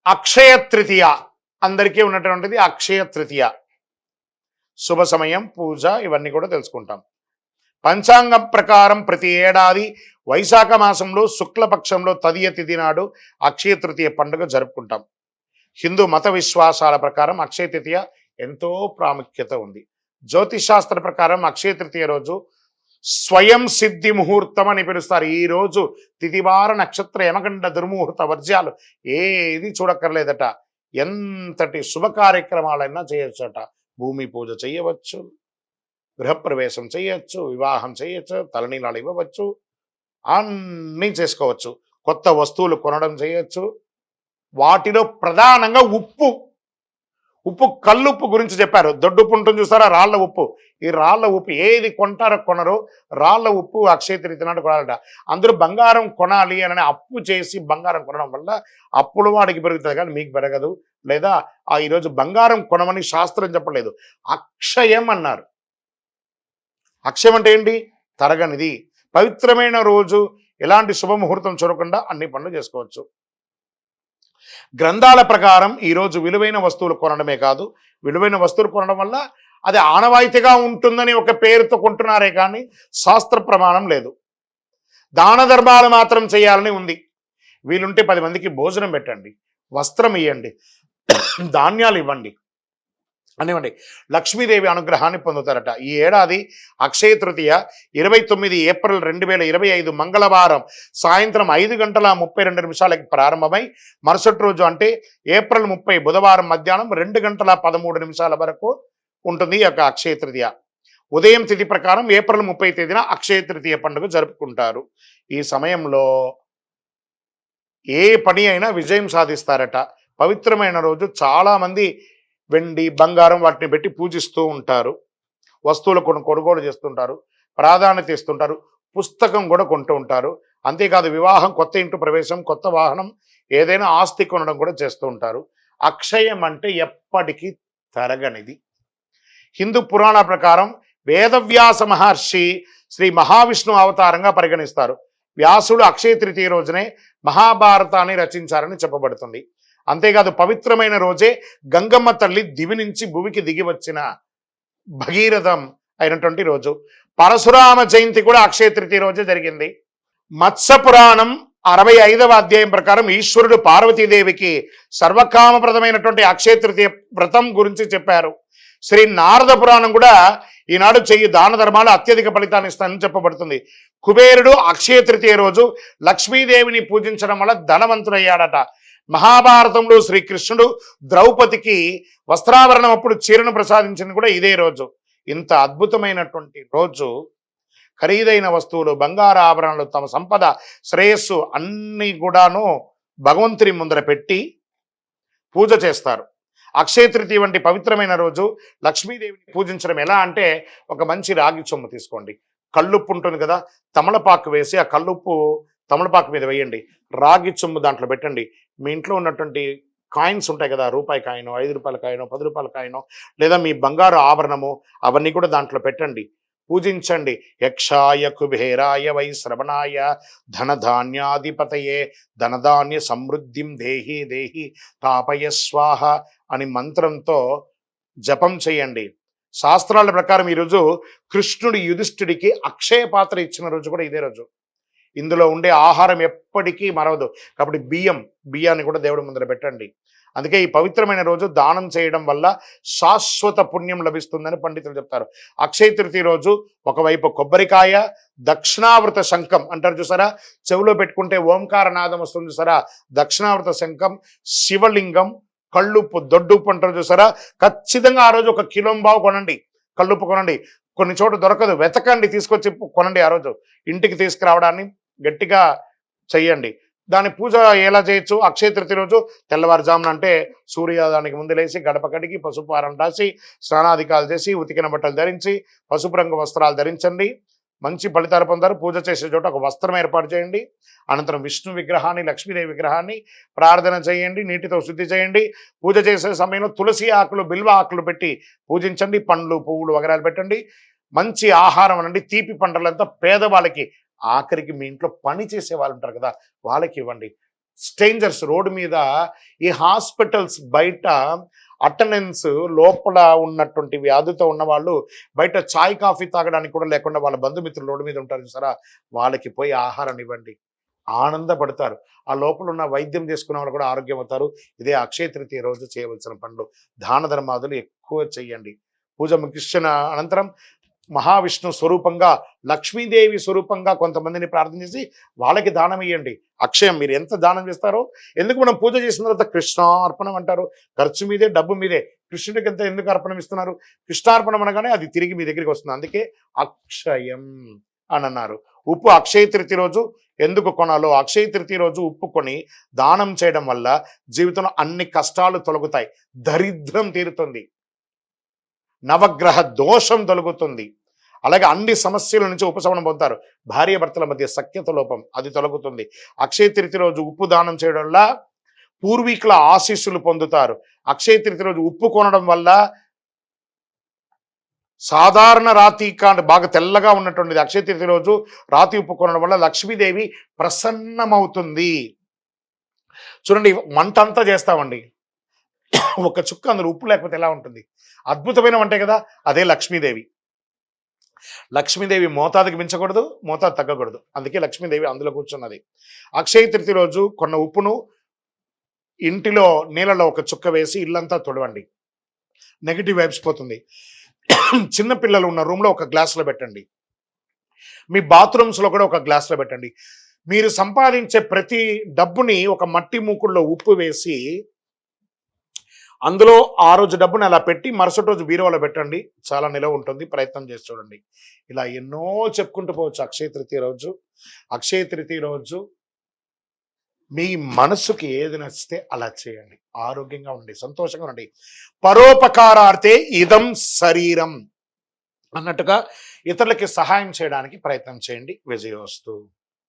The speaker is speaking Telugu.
అక్షయ తృతీయ అందరికీ ఉన్నటువంటిది అక్షయ తృతీయ శుభ సమయం పూజ ఇవన్నీ కూడా తెలుసుకుంటాం. పంచాంగం ప్రకారం ప్రతి ఏడాది వైశాఖ మాసంలో శుక్లపక్షంలో తదియ తిథి నాడు అక్షయ తృతీయ పండుగ జరుపుకుంటాం. హిందూ మత విశ్వాసాల ప్రకారం అక్షయ తృతీయ ఎంతో ప్రాముఖ్యత ఉంది. జ్యోతిష్ శాస్త్ర ప్రకారం అక్షయ తృతీయ రోజు స్వయం సిద్ధి ముహూర్తం అని పిలుస్తారు. ఈ రోజు తిథివార నక్షత్ర యమగండ దుర్ముహూర్త వర్జ్యాలు ఏది చూడక్కర్లేదట. ఎంతటి శుభ కార్యక్రమాలైనా చేయొచ్చట. భూమి పూజ చేయవచ్చు, గృహప్రవేశం చేయొచ్చు, వివాహం చేయొచ్చు, తలనీలాలు ఇవ్వవచ్చు, అన్నీ చేసుకోవచ్చు. కొత్త వస్తువులు కొనడం చేయొచ్చు. వాటిలో ప్రధానంగా ఉప్పు కల్లుప్పు గురించి చెప్పారు. దొడ్డుప్పు ఉంటుంది చూసారా, రాళ్ల ఉప్పు. ఈ రాళ్ల ఉప్పు ఏది కొంటారో కొనరో రాళ్ల ఉప్పు అక్షయ తృతీయ నాడు కొనాలట. అందరూ బంగారం కొనాలి అని అప్పు చేసి బంగారం కొనడం వల్ల అప్పుల వాడికి పెరుగుతుంది కానీ మీకు పెరగదు. లేదా ఈరోజు బంగారం కొనమని శాస్త్రం చెప్పలేదు, అక్షయం అన్నారు. అక్షయం అంటే ఏంటి? తరగనిది. పవిత్రమైన రోజు ఎలాంటి శుభముహూర్తం చూడకుండా అన్ని పనులు చేసుకోవచ్చు. గ్రంథాల ప్రకారం ఈరోజు విలువైన వస్తువులు కొనడమే కాదు, విలువైన వస్తువులు కొనడం వల్ల అది ఆనవాయితీగా ఉంటుందని ఒక పేరుతో కొంటున్నారే కానీ శాస్త్ర ప్రమాణం లేదు. దాన ధర్మాలు మాత్రం చేయాలని ఉంది. వీలుంటే 10 మందికి భోజనం పెట్టండి, వస్త్రం ఇవ్వండి, ధాన్యాలు ఇవ్వండి అనివ్వండి. లక్ష్మీదేవి అనుగ్రహాన్ని పొందుతారట. ఈ ఏడాది అక్షయ తృతీయ 29 ఏప్రిల్ 2025 మంగళవారం సాయంత్రం 5:32 ప్రారంభమై మరుసటి రోజు అంటే ఏప్రిల్ 30 బుధవారం మధ్యాహ్నం 2:13 వరకు ఉంటుంది ఈ యొక్క అక్షయ తృతీయ. ఉదయం తిథి ప్రకారం ఏప్రిల్ 30 తేదీన అక్షయ తృతీయ పండుగ జరుపుకుంటారు. ఈ సమయంలో ఏ పని అయినా విజయం సాధిస్తారట. పవిత్రమైన రోజు చాలామంది వెండి బంగారం వాటిని పెట్టి పూజిస్తూ ఉంటారు. వస్తువులు కొనుగోలు చేస్తుంటారు, ప్రాధాన్యత ఇస్తుంటారు, పుస్తకం కూడా కొంటూ ఉంటారు. అంతేకాదు వివాహం, కొత్త ఇంటి ప్రవేశం, కొత్త వాహనం, ఏదైనా ఆస్తి కొనడం కూడా చేస్తూ ఉంటారు. అక్షయం అంటే ఎప్పటికీ తరగనిది. హిందూ పురాణ ప్రకారం వేదవ్యాస మహర్షి శ్రీ మహావిష్ణు అవతారంగా పరిగణిస్తారు. వ్యాసుడు అక్షయ తృతీయ రోజునే మహాభారతాన్ని రచించారని చెప్పబడుతుంది. అంతేకాదు పవిత్రమైన రోజే గంగమ్మ తల్లి దివి నుంచి భూమికి దిగి వచ్చిన భగీరథం అయినటువంటి రోజు. పరశురామ జయంతి కూడా అక్షయ తృతీయ రోజే జరిగింది. మత్స్య పురాణం 65వ అధ్యాయం ప్రకారం ఈశ్వరుడు పార్వతీదేవికి సర్వకామప్రదమైనటువంటి అక్షయ తృతీయ వ్రతం గురించి చెప్పారు. శ్రీ నారద పురాణం కూడా ఈనాడు చెయ్యి దాన ధర్మాలు అత్యధిక ఫలితాన్ని ఇస్తానని చెప్పబడుతుంది. కుబేరుడు అక్షయ తృతీయ రోజు లక్ష్మీదేవిని పూజించడం వల్ల ధనవంతుడయ్యాడట. మహాభారతంలో శ్రీకృష్ణుడు ద్రౌపదికి వస్త్రాభరణం అప్పుడు చీరను ప్రసాదించింది కూడా ఇదే రోజు. ఇంత అద్భుతమైనటువంటి రోజు ఖరీదైన వస్తువులు, బంగారు ఆభరణాలు, తమ సంపద, శ్రేయస్సు అన్నీ కూడాను భగవంతుని ముందర పెట్టి పూజ చేస్తారు. అక్షయ తృతీయ వంటి పవిత్రమైన రోజు లక్ష్మీదేవిని పూజించడం ఎలా అంటే, ఒక మంచి రాగి చెంబు తీసుకోండి, కల్లుప్పు ఉంటుంది కదా, తమలపాకు వేసి ఆ కల్లుప్పు తమలపాకు మీద వేయండి, రాగి చెంబు దాంట్లో పెట్టండి. మీ ఇంట్లో ఉన్నటువంటి కాయిన్స్ ఉంటాయి కదా, రూపాయి కాయినో, 5 రూపాయల కాయినో, 10 రూపాయల కాయినో, లేదా మీ బంగారు ఆభరణము, అవన్నీ కూడా దాంట్లో పెట్టండి, పూజించండి. యక్షాయ కుబేరాయ వై శ్రవణాయ ధనధాన్యాధిపతయే ధనధాన్య సమృద్ధిం దేహి దేహి తాపయ స్వాహ అని మంత్రంతో జపం చేయండి. శాస్త్రాల ప్రకారం ఈరోజు కృష్ణుడు యుధిష్ఠుడికి అక్షయ పాత్ర ఇచ్చిన రోజు కూడా ఇదే రోజు. ఇందులో ఉండే ఆహారం ఎప్పటికీ మరవదు కాబట్టి బియ్యాన్ని కూడా దేవుడి ముందర పెట్టండి. అందుకే ఈ పవిత్రమైన రోజు దానం చేయడం వల్ల శాశ్వత పుణ్యం లభిస్తుందని పండితులు చెప్తారు. అక్షయ తృతీయ రోజు ఒకవైపు కొబ్బరికాయ, దక్షిణావృత శంఖం అంటారు చూసారా, చెవిలో పెట్టుకుంటే ఓంకార నాదం వస్తుంది చూసారా, దక్షిణావృత శంఖం, శివలింగం, కళ్ళుప్పు, దొడ్డుప్పు అంటారు చూసారా, ఖచ్చితంగా ఆ రోజు 1 కిలోంబావు కొనండి, కళ్ళుప్పు కొనండి. కొన్ని చోట్ల దొరకదు, వెతకండి, తీసుకొచ్చి కొనండి. ఆ రోజు ఇంటికి తీసుకురావడాన్ని గట్టిగా చెయ్యండి. దాని పూజ ఎలా చేయొచ్చు? అక్షయ తృతీయ రోజు తెల్లవారుజామున అంటే సూర్యోదయానికి ముందు లేచి గడప కడిగి పసుపు వారం రాసి స్నానాధికాలు చేసి ఉతికిన బట్టలు ధరించి పసుపు రంగు వస్త్రాలు ధరించండి. మంచి ఫలితాలు పొందారు. పూజ చేసే చోట ఒక వస్త్రం ఏర్పాటు చేయండి. అనంతరం విష్ణు విగ్రహాన్ని, లక్ష్మీదేవి విగ్రహాన్ని ప్రార్థన చేయండి, నీటితో శుద్ధి చేయండి. పూజ చేసే సమయంలో తులసి ఆకులు, బిల్వ ఆకులు పెట్టి పూజించండి. పండ్లు, పువ్వులు వగరాలు పెట్టండి. మంచి ఆహారం అనండి, తీపి పండ్రంతా పేదవాళ్ళకి, ఆఖరికి మీ ఇంట్లో పని చేసే వాళ్ళు ఉంటారు కదా వాళ్ళకి ఇవ్వండి. స్ట్రేంజర్స్ రోడ్డు మీద, ఈ హాస్పిటల్స్ బయట అటెండెన్స్ లోపల ఉన్నటువంటి వ్యాధితో ఉన్న వాళ్ళు బయట చాయ్ కాఫీ తాగడానికి కూడా లేకుండా వాళ్ళ బంధుమిత్రులు రోడ్డు మీద ఉంటారు చూసారా, వాళ్ళకి పోయి ఆహారం ఇవ్వండి, ఆనందపడతారు. ఆ లోపల ఉన్న వైద్యం చేసుకున్న వాళ్ళు కూడా ఆరోగ్యం అవుతారు. ఇదే అక్షయ తృతీయ రోజు చేయవలసిన పనులు. దాన ధర్మాదులు ఎక్కువ చెయ్యండి. పూజ ముగిసిన అనంతరం మహావిష్ణు స్వరూపంగా, లక్ష్మీదేవి స్వరూపంగా కొంతమందిని ప్రార్థన చేసి వాళ్ళకి దానం ఇవ్వండి. అక్షయం మీరు ఎంత దానం చేస్తారో, ఎందుకు మనం పూజ చేసిన తర్వాత కృష్ణార్పణం అంటారు, ఖర్చు మీదే డబ్బు మీదే, కృష్ణుడికి ఎంత ఎందుకు అర్పణం ఇస్తున్నారు? కృష్ణార్పణం అనగానే అది తిరిగి మీ దగ్గరికి వస్తుంది, అందుకే అక్షయం అని అన్నారు. ఉప్పు అక్షయ తృతీయ రోజు ఎందుకు కొనాలో, అక్షయ తృతీయ రోజు ఉప్పు కొని దానం చేయడం వల్ల జీవితంలో అన్ని కష్టాలు తొలగుతాయి, దరిద్రం తీరుతుంది, నవగ్రహ దోషం తొలగుతుంది, అలాగే అన్ని సమస్యల నుంచి ఉపశమనం పొందుతారు. భార్య భర్తల మధ్య సఖ్యత లోపం అది తొలగుతుంది. అక్షయ తృతీయ రోజు ఉప్పు దానం చేయడం వల్ల పూర్వీకుల ఆశీస్సులు పొందుతారు. అక్షయ తృతీయ రోజు ఉప్పు కొనడం వల్ల సాధారణ రాతి బాగా తెల్లగా ఉన్నటువంటిది అక్షయ తృతీయ రోజు రాతి ఉప్పు కొనడం వల్ల లక్ష్మీదేవి ప్రసన్నమవుతుంది. చూడండి, వంట అంతా చేస్తామండి, ఒక చుక్క అందులో ఉప్పు లేకపోతే ఎలా ఉంటుంది? అద్భుతమైన వంటే కదా, అదే లక్ష్మీదేవి. లక్ష్మీదేవి మోతాదుకి మించకూడదు, మోతాదు తగ్గకూడదు, అందుకే లక్ష్మీదేవి అందులో కూర్చున్నది. అక్షయ తృతీయ రోజు కొన్న ఉప్పును ఇంటిలో నీళ్ళలో ఒక చుక్క వేసి ఇల్లంతా తొడవండి, నెగిటివ్ వైబ్స్ పోతుంది. చిన్న పిల్లలు ఉన్న రూమ్లో ఒక గ్లాసులో పెట్టండి, మీ బాత్రూమ్స్లో కూడా ఒక గ్లాసులో పెట్టండి. మీరు సంపాదించే ప్రతి డబ్బుని ఒక మట్టి మూకుల్లో ఉప్పు వేసి అందులో ఆ రోజు డబ్బుని అలా పెట్టి మరుసటి రోజు బీరువాలో పెట్టండి, చాలా నిలవ ఉంటుంది. ప్రయత్నం చేసి చూడండి. ఇలా ఎన్నో చెప్పుకుంటూ పోవచ్చు. అక్షయ తృతీయ రోజు, అక్షయ తృతీయ రోజు మీ మనసుకి ఏది నచ్చితే అలా చేయండి. ఆరోగ్యంగా ఉండండి, సంతోషంగా ఉండండి. పరోపకారార్థే ఇదం శరీరం అన్నట్టుగా ఇతరులకి సహాయం చేయడానికి ప్రయత్నం చేయండి. విజయోస్తు.